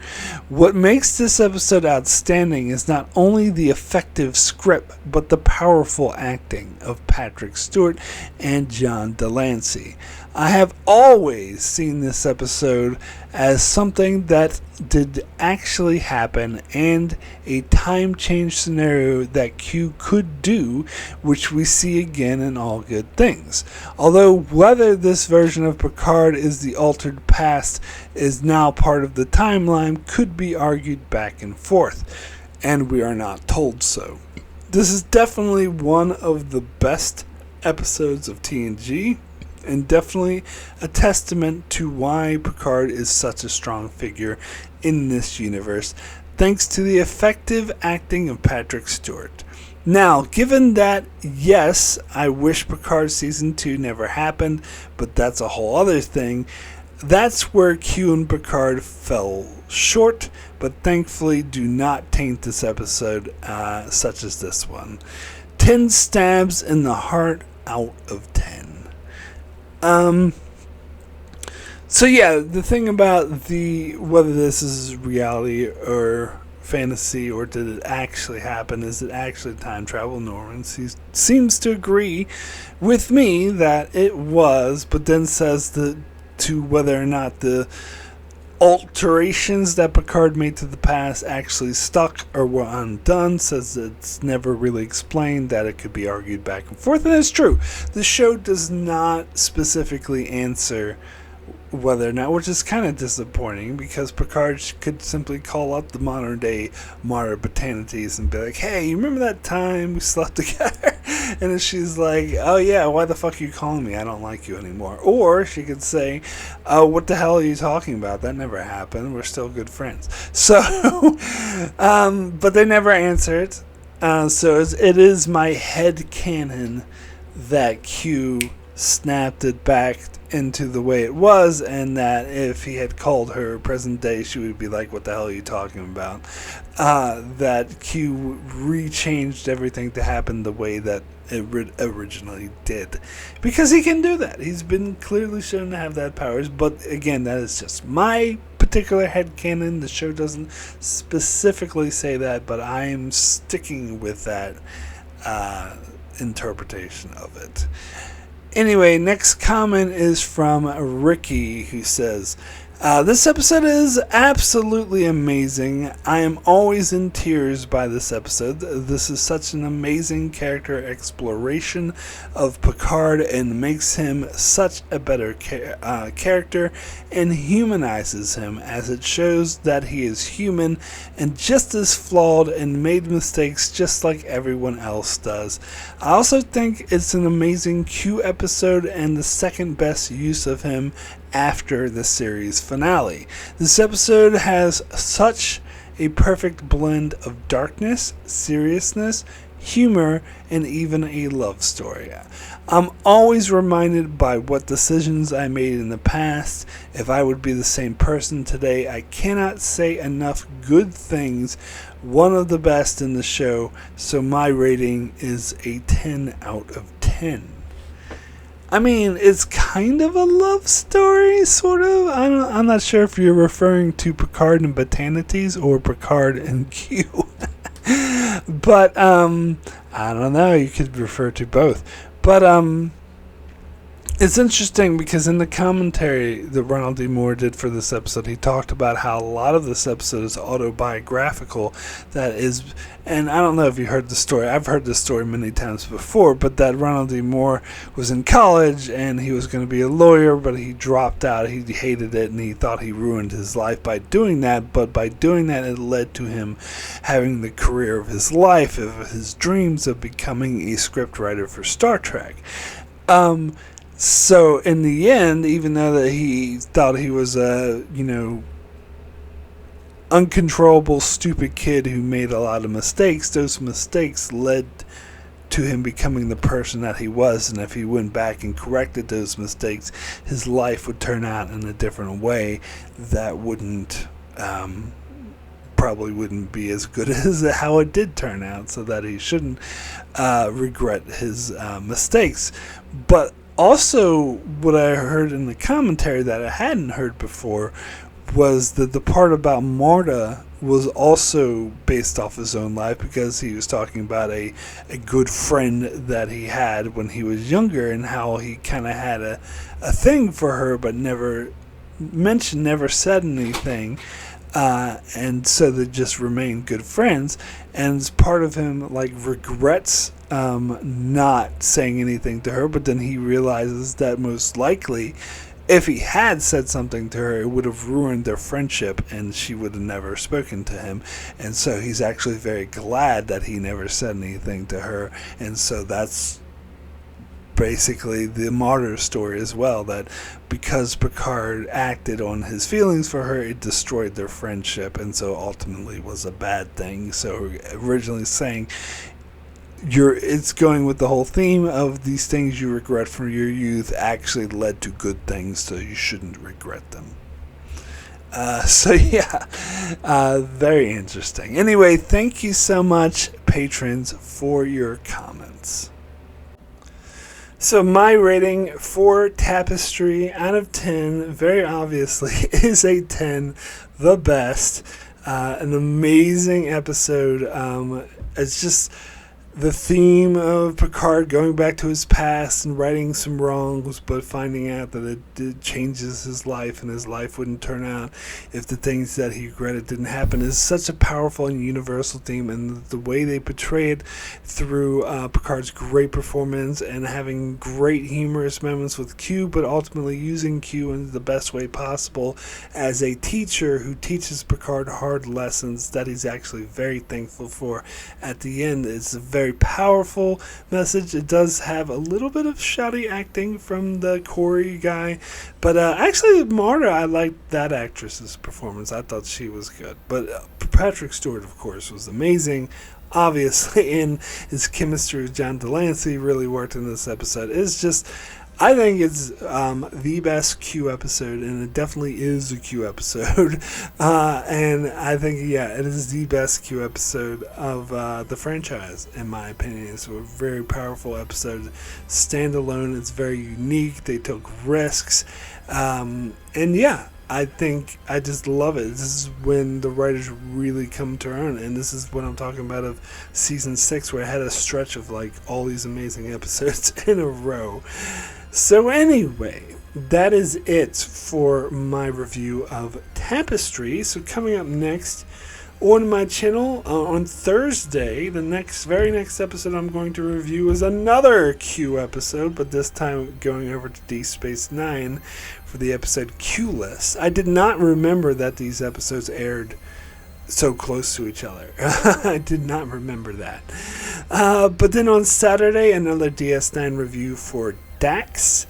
What makes this episode outstanding is not only the effective script, but the powerful acting of Patrick Stewart and John Delancey. I have always seen this episode as something that did actually happen and a time change scenario that Q could do, which we see again in All Good Things. Although whether this version of Picard is the altered past is now part of the timeline could be argued back and forth, and we are not told so. This is definitely one of the best episodes of TNG, and definitely a testament to why Picard is such a strong figure in this universe, thanks to the effective acting of Patrick Stewart. Now, given that, yes, I wish Picard Season 2 never happened, but that's a whole other thing. That's where Q and Picard fell short, but thankfully do not taint this episode such as this one. 10 stabs in the heart out of 10. So yeah, the thing about whether this is reality or fantasy or did it actually happen, is it actually time travel? Norman seems to agree with me that it was, but then says to whether or not the alterations that Picard made to the past actually stuck or were undone, says it's never really explained, that it could be argued back and forth, and it's true. The show does not specifically answer whether or not, which is kind of disappointing because Picard could simply call up the modern day Mara Botanites and be like, hey, you remember that time we slept together? And she's like, oh yeah, why the fuck are you calling me? I don't like you anymore. Or she could say, oh, what the hell are you talking about? That never happened. We're still good friends. So, but they never answered. So it is my head canon that Q snapped it back into the way it was, and that if he had called her present day, she would be like, what the hell are you talking about? That Q rechanged everything to happen the way that it originally did. Because he can do that. He's been clearly shown to have that powers, but again, that is just my particular headcanon. The show doesn't specifically say that, but I'm sticking with that interpretation of it. Anyway, next comment is from Ricky, who says, this episode is absolutely amazing. I am always in tears by this episode. This is such an amazing character exploration of Picard and makes him such a better character and humanizes him, as it shows that he is human and just as flawed and made mistakes just like everyone else does. I also think it's an amazing Q episode and the second best use of him after the series finale. This episode has such a perfect blend of darkness, seriousness, humor, and even a love story. I'm always reminded by what decisions I made in the past. If I would be the same person today, I cannot say enough good things. One of the best in the show, so my rating is a 10 out of 10. I mean, it's kind of a love story, sort of. I'm not sure if you're referring to Picard and Botanites or Picard and Q. But, I don't know. You could refer to both. But, it's interesting because in the commentary that Ronald D. Moore did for this episode, he talked about how a lot of this episode is autobiographical. That is, and I don't know if you heard the story. I've heard this story many times before, but that Ronald D. Moore was in college and he was going to be a lawyer, but he dropped out. He hated it and he thought he ruined his life by doing that. But by doing that, it led to him having the career of his life, of his dreams of becoming a scriptwriter for Star Trek. So in the end, even though that he thought he was a, uncontrollable, stupid kid who made a lot of mistakes, those mistakes led to him becoming the person that he was. And if he went back and corrected those mistakes, his life would turn out in a different way that probably wouldn't be as good as how it did turn out, so that he shouldn't regret his mistakes. But also, what I heard in the commentary that I hadn't heard before was that the part about Marta was also based off his own life, because he was talking about a good friend that he had when he was younger and how he kind of had a thing for her but never said anything. And so they just remained good friends, and part of him regrets not saying anything to her, but then he realizes that most likely if he had said something to her, it would have ruined their friendship and she would have never spoken to him. And so he's actually very glad that he never said anything to her. And so that's basically the martyr story as well, that because Picard acted on his feelings for her, it destroyed their friendship, and so ultimately was a bad thing. So originally saying it's going with the whole theme of these things you regret from your youth actually led to good things, so you shouldn't regret them. Very interesting. Anyway, thank you so much, patrons, for your comments. So my rating for Tapestry out of 10, very obviously, is a 10, the best. An amazing episode. It's just the theme of Picard going back to his past and righting some wrongs, but finding out that it changes his life and his life wouldn't turn out if the things that he regretted didn't happen is such a powerful and universal theme, and the way they portray it through Picard's great performance and having great humorous moments with Q, but ultimately using Q in the best way possible as a teacher who teaches Picard hard lessons that he's actually very thankful for at the end. It's a very powerful message. It does have a little bit of shouty acting from the Corey guy, but actually Marta, I liked that actress's performance. I thought she was good, but Patrick Stewart, of course, was amazing, obviously, and his chemistry with John Delancey really worked in this episode. It's just, I think it's the best Q episode, and it definitely is a Q episode. And I think, it is the best Q episode of the franchise, in my opinion. It's a very powerful episode. Standalone, it's very unique. They took risks. I think I just love it. This is when the writers really come to earn, and this is what I'm talking about of season 6, where I had a stretch of like all these amazing episodes in a row. So anyway, that is it for my review of Tapestry. So coming up next on my channel on Thursday, the very next episode I'm going to review is another Q episode, but this time going over to Deep Space Nine for the episode Q List. I did not remember that these episodes aired so close to each other. I did not remember that. But then on Saturday, another DS9 review for Dax.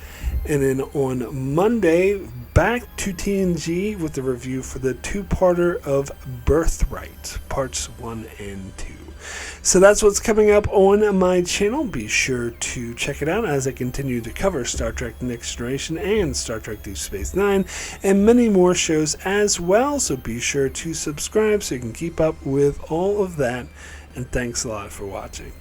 And then on Monday, back to TNG with the review for the two-parter of Birthright, parts 1 and 2. So that's what's coming up on my channel. Be sure to check it out as I continue to cover Star Trek Next Generation and Star Trek Deep Space Nine and many more shows as well. So be sure to subscribe so you can keep up with all of that. And thanks a lot for watching.